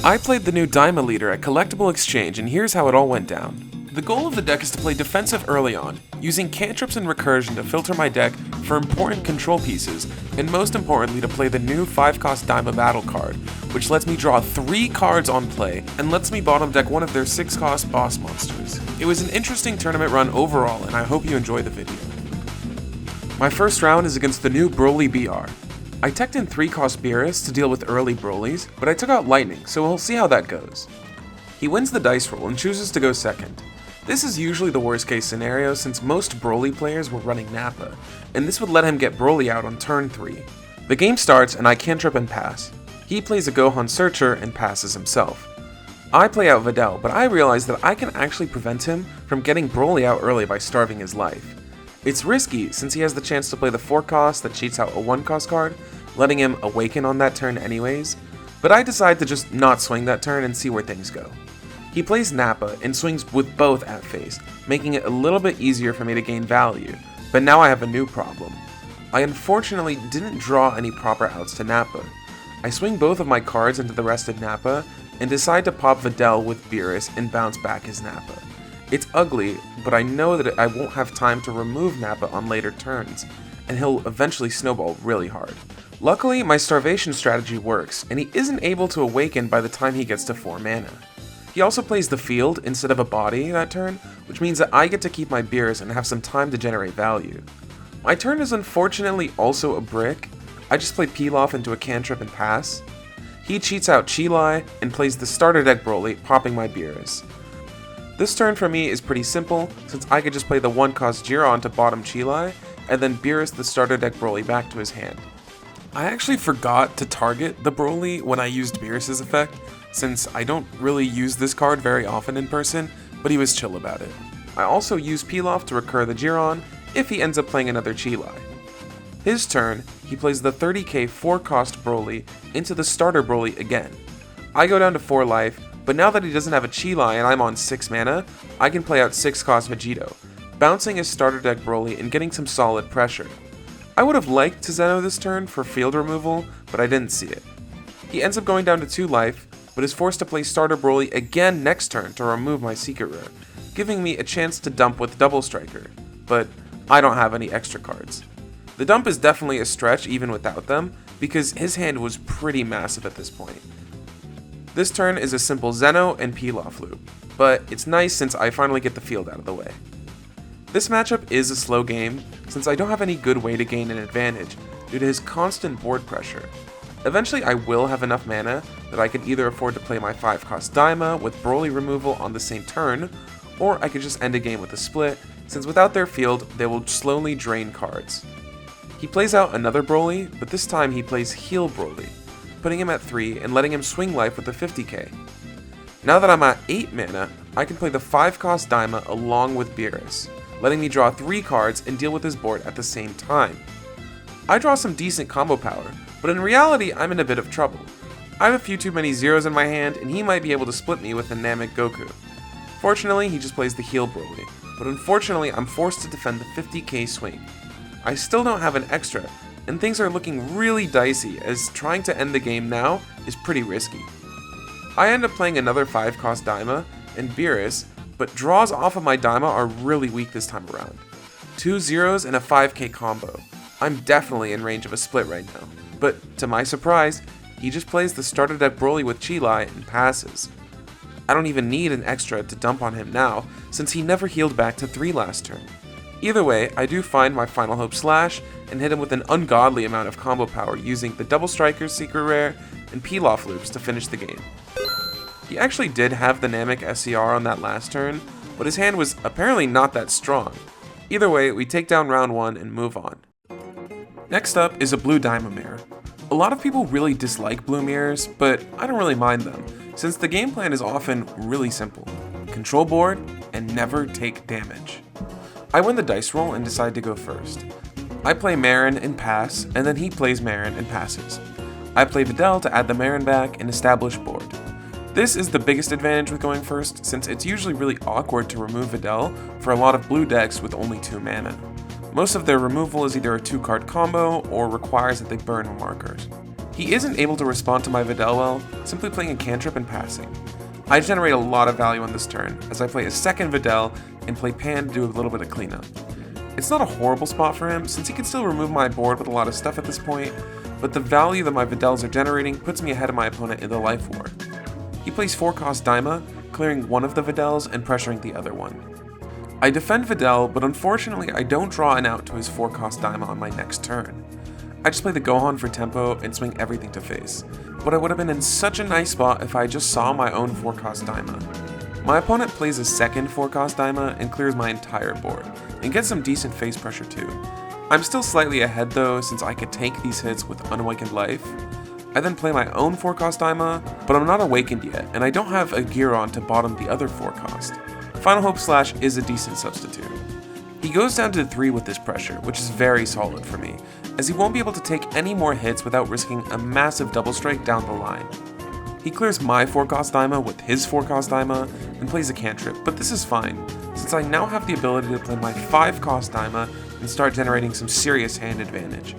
I played the new Daima leader at Collectible Exchange, and here's how it all went down. The goal of the deck is to play defensive early on, using cantrips and recursion to filter my deck for important control pieces, and most importantly to play the new 5-cost Daima battle card, which lets me draw 3 cards on play, and lets me bottom deck one of their 6-cost boss monsters. It was an interesting tournament run overall, and I hope you enjoy the video. My first round is against the new Broly BR. I teched in 3-cost Beerus to deal with early Brolys, but I took out Lightning, so we'll see how that goes. He wins the dice roll and chooses to go second. This is usually the worst case scenario since most Broly players were running Nappa, and this would let him get Broly out on turn 3. The game starts and I cantrip and pass. He plays a Gohan Searcher and passes himself. I play out Videl, but I realize that I can actually prevent him from getting Broly out early by starving his life. It's risky since he has the chance to play the 4-cost that cheats out a 1-cost card, letting him awaken on that turn anyways, but I decide to just not swing that turn and see where things go. He plays Nappa and swings with both at face, making it a little bit easier for me to gain value, but now I have a new problem. I unfortunately didn't draw any proper outs to Nappa. I swing both of my cards into the rested Nappa and decide to pop Videl with Beerus and bounce back his Nappa. It's ugly, but I know that I won't have time to remove Nappa on later turns, and he'll eventually snowball really hard. Luckily, my starvation strategy works, and he isn't able to awaken by the time he gets to 4 mana. He also plays the field instead of a body that turn, which means that I get to keep my Beerus and have some time to generate value. My turn is unfortunately also a brick. I just played Pilaf into a cantrip and pass. He cheats out Chilai and plays the starter deck Broly, popping my Beerus. This turn for me is pretty simple, since I could just play the 1-cost Jiron to bottom Chilai, and then Beerus the starter deck Broly back to his hand. I actually forgot to target the Broly when I used Beerus' effect, since I don't really use this card very often in person, but he was chill about it. I also use Pilaf to recur the Jiron if he ends up playing another Chilai. His turn, he plays the 30k 4-cost Broly into the starter Broly again. I go down to 4 life, but now that he doesn't have a Chilai and I'm on 6 mana, I can play out 6-cost Vegito, bouncing his starter deck Broly and getting some solid pressure. I would have liked to Zeno this turn for field removal, but I didn't see it. He ends up going down to 2 life, but is forced to play starter Broly again next turn to remove my secret rare, giving me a chance to dump with Double Striker, but I don't have any extra cards. The dump is definitely a stretch even without them, because his hand was pretty massive at this point. This turn is a simple Zeno and Pilaf loop, but it's nice since I finally get the field out of the way. This matchup is a slow game, since I don't have any good way to gain an advantage due to his constant board pressure. Eventually I will have enough mana that I can either afford to play my 5-cost Daima with Broly removal on the same turn, or I could just end a game with a split, since without their field, they will slowly drain cards. He plays out another Broly, but this time he plays Heal Broly, putting him at 3 and letting him swing life with a 50k. Now that I'm at 8 mana, I can play the 5-cost Daima along with Beerus, letting me draw 3 cards and deal with his board at the same time. I draw some decent combo power, but in reality I'm in a bit of trouble. I have a few too many zeros in my hand and he might be able to split me with a Namek Goku. Fortunately, he just plays the Heal Broly, but unfortunately I'm forced to defend the 50k swing. I still don't have an extra, and things are looking really dicey as trying to end the game now is pretty risky. I end up playing another 5-cost Daima and Beerus, but draws off of my Daima are really weak this time around. 2 zeros and a 5k combo. I'm definitely in range of a split right now, but to my surprise, he just plays the starter deck Broly with Chilai and passes. I don't even need an extra to dump on him now, since he never healed back to 3 last turn. Either way, I do find my Final Hope Slash and hit him with an ungodly amount of combo power using the Double Striker's secret rare and Pilaf loops to finish the game. He actually did have the Namek SCR on that last turn, but his hand was apparently not that strong. Either way, we take down round 1 and move on. Next up is a Blue Daima mirror. A lot of people really dislike blue mirrors, but I don't really mind them, since the game plan is often really simple. Control board and never take damage. I win the dice roll and decide to go first. I play Marin and pass, and then he plays Marin and passes. I play Videl to add the Marin back and establish board. This is the biggest advantage with going first, since it's usually really awkward to remove Videl for a lot of blue decks with only 2 mana. Most of their removal is either a 2-card combo or requires that they burn markers. He isn't able to respond to my Videl well, simply playing a cantrip and passing. I generate a lot of value on this turn, as I play a second Videl and play Pan to do a little bit of cleanup. It's not a horrible spot for him, since he can still remove my board with a lot of stuff at this point, but the value that my Videls are generating puts me ahead of my opponent in the life war. He plays 4-cost Daima, clearing one of the Videls and pressuring the other one. I defend Videl, but unfortunately I don't draw an out to his 4-cost Daima on my next turn. I just play the Gohan for tempo and swing everything to face, but I would have been in such a nice spot if I just saw my own 4-cost Daima. My opponent plays a second 4-cost Daima and clears my entire board, and gets some decent face pressure too. I'm still slightly ahead though, since I could take these hits with Unawakened Life. I then play my own 4-cost Daima, but I'm not awakened yet, and I don't have a gear on to bottom the other 4-cost. Final Hope Slash is a decent substitute. He goes down to 3 with this pressure, which is very solid for me, as he won't be able to take any more hits without risking a massive double strike down the line. He clears my 4-cost Daima with his 4-cost Daima and plays a cantrip, but this is fine, since I now have the ability to play my 5-cost Daima and start generating some serious hand advantage.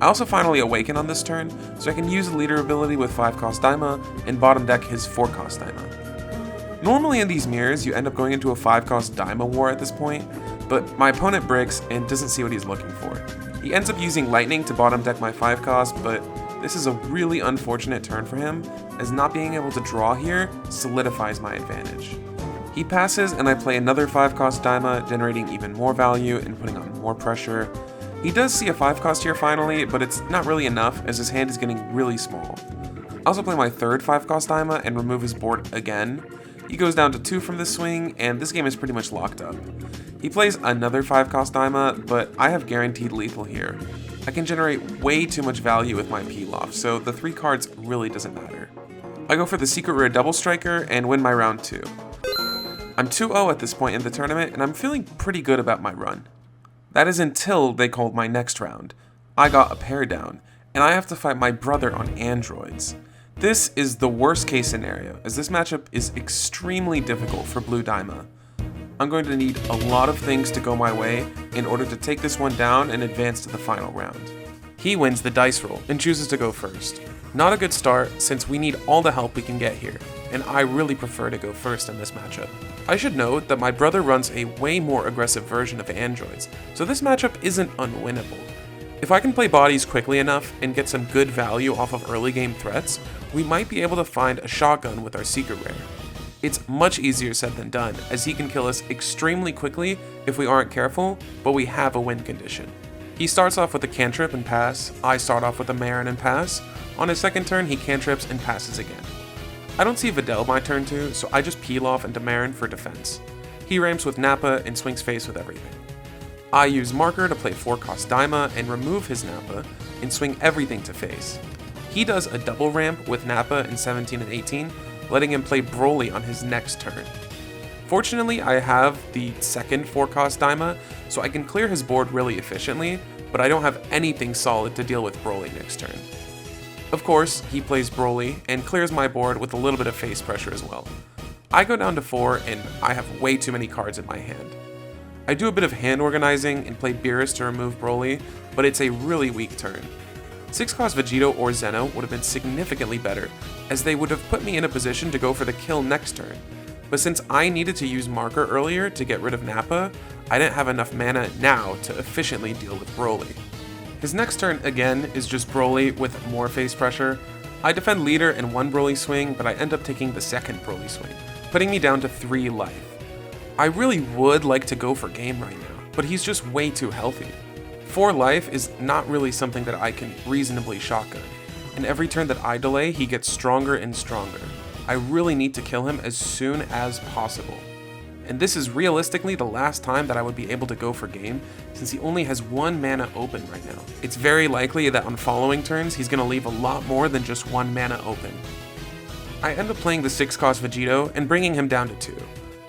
I also finally awaken on this turn, so I can use the leader ability with 5-cost Daima and bottom deck his 4-cost Daima. Normally in these mirrors, you end up going into a 5-cost Daima war at this point, but my opponent breaks and doesn't see what he's looking for. He ends up using Lightning to bottom deck my 5-cost, but this is a really unfortunate turn for him, as not being able to draw here solidifies my advantage. He passes and I play another 5-cost Daima, generating even more value and putting on more pressure. He does see a 5-cost here finally, but it's not really enough as his hand is getting really small. I also play my third 5-cost Daima and remove his board again. He goes down to 2 from this swing, and this game is pretty much locked up. He plays another 5-cost Daima, but I have guaranteed lethal here. I can generate way too much value with my Pilaf, so the 3 cards really doesn't matter. I go for the Secret Rare Double Striker and win my round 2. I'm 2-0 at this point in the tournament, and I'm feeling pretty good about my run. That is until they called my next round. I got a pair down, and I have to fight my brother on androids. This is the worst case scenario, as this matchup is extremely difficult for Blue Daima. I'm going to need a lot of things to go my way in order to take this one down and advance to the final round. He wins the dice roll and chooses to go first. Not a good start, since we need all the help we can get here, and I really prefer to go first in this matchup. I should note that my brother runs a way more aggressive version of androids, so this matchup isn't unwinnable. If I can play bodies quickly enough and get some good value off of early game threats, we might be able to find a shotgun with our secret rare. It's much easier said than done, as he can kill us extremely quickly if we aren't careful, but we have a win condition. He starts off with a cantrip and pass, I start off with a Marin and pass. On his second turn, he cantrips and passes again. I don't see Videl my turn 2, so I just peel off into Marin for defense. He ramps with Nappa and swings face with everything. I use Marker to play 4-cost Daima and remove his Nappa and swing everything to face. He does a double ramp with Nappa in 17 and 18, letting him play Broly on his next turn. Fortunately, I have the second 4-cost Daima, so I can clear his board really efficiently, but I don't have anything solid to deal with Broly next turn. Of course, he plays Broly and clears my board with a little bit of face pressure as well. I go down to 4 and I have way too many cards in my hand. I do a bit of hand organizing and play Beerus to remove Broly, but it's a really weak turn. 6-cost Vegito or Zeno would have been significantly better, as they would have put me in a position to go for the kill next turn. But since I needed to use Marker earlier to get rid of Nappa, I didn't have enough mana now to efficiently deal with Broly. His next turn again is just Broly with more face pressure. I defend leader and 1 Broly swing, but I end up taking the second Broly swing, putting me down to 3 life. I really would like to go for game right now, but he's just way too healthy. 4 life is not really something that I can reasonably shotgun, and every turn that I delay, he gets stronger and stronger. I really need to kill him as soon as possible. And this is realistically the last time that I would be able to go for game, since he only has 1 mana open right now. It's very likely that on following turns, he's going to leave a lot more than just 1 mana open. I end up playing the 6-cost Vegito and bringing him down to 2.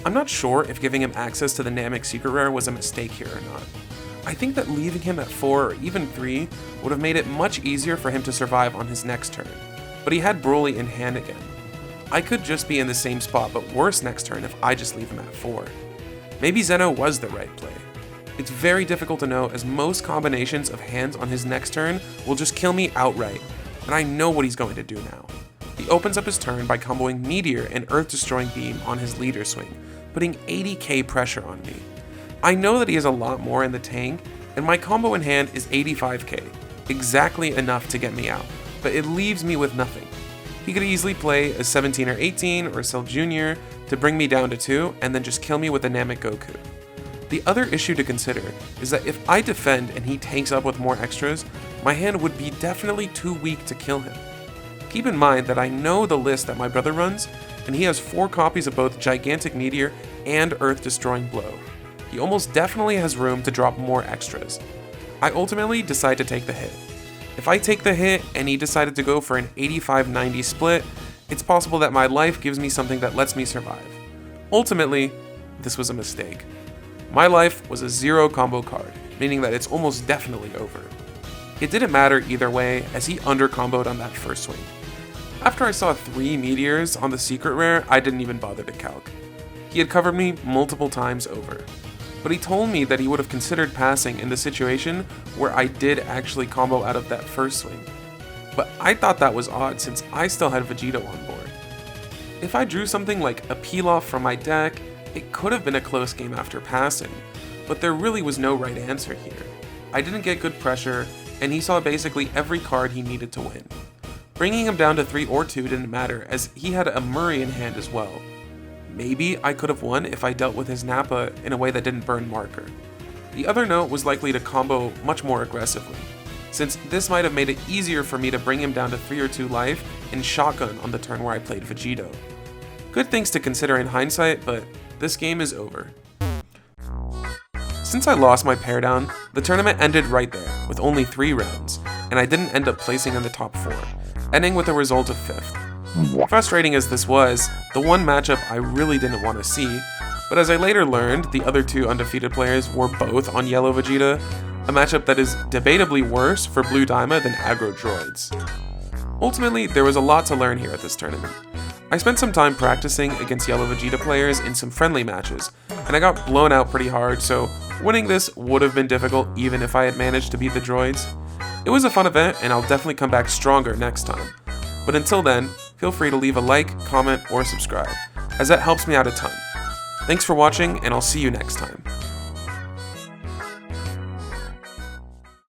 I'm not sure if giving him access to the Namek Secret Rare was a mistake here or not. I think that leaving him at 4 or even 3 would have made it much easier for him to survive on his next turn, but he had Broly in hand again. I could just be in the same spot but worse next turn if I just leave him at 4. Maybe Zeno was the right play. It's very difficult to know, as most combinations of hands on his next turn will just kill me outright. and I know what he's going to do now. He opens up his turn by comboing Meteor and Earth Destroying Beam on his leader swing, putting 80k pressure on me. I know that he has a lot more in the tank, and my combo in hand is 85k, exactly enough to get me out, but it leaves me with nothing. He could easily play a 17 or 18 or Cell Jr. to bring me down to 2 and then just kill me with a Namek Goku. The other issue to consider is that if I defend and he tanks up with more extras, my hand would be definitely too weak to kill him. Keep in mind that I know the list that my brother runs, and he has 4 copies of both Gigantic Meteor and Earth Destroying Blow. He almost definitely has room to drop more extras. I ultimately decide to take the hit. If I take the hit and he decided to go for an 85-90 split, it's possible that my life gives me something that lets me survive. Ultimately, this was a mistake. My life was a 0 combo card, meaning that it's almost definitely over. It didn't matter either way, as he under-comboed on that first swing. After I saw 3 meteors on the secret rare, I didn't even bother to calc. He had covered me multiple times over. But he told me that he would have considered passing in the situation where I did actually combo out of that first swing. But I thought that was odd since I still had Vegito on board. If I drew something like a peel-off from my deck, it could have been a close game after passing, but there really was no right answer here. I didn't get good pressure, and he saw basically every card he needed to win. Bringing him down to 3 or 2 didn't matter, as he had a Murray in hand as well. Maybe I could have won if I dealt with his Nappa in a way that didn't burn marker. The other note was likely to combo much more aggressively, since this might have made it easier for me to bring him down to 3 or 2 life and shotgun on the turn where I played Vegito. Good things to consider in hindsight, but this game is over. Since I lost my pair down, the tournament ended right there, with only 3 rounds, and I didn't end up placing in the top 4, ending with a result of 5th. Frustrating as this was, the one matchup I really didn't want to see, but as I later learned, the other 2 undefeated players were both on Yellow Vegeta, a matchup that is debatably worse for Blue Daima than Aggro Droids. Ultimately, there was a lot to learn here at this tournament. I spent some time practicing against Yellow Vegeta players in some friendly matches, and I got blown out pretty hard, so winning this would have been difficult even if I had managed to beat the droids. It was a fun event, and I'll definitely come back stronger next time. But until then, feel free to leave a like, comment, or subscribe, as that helps me out a ton. Thanks for watching, and I'll see you next time.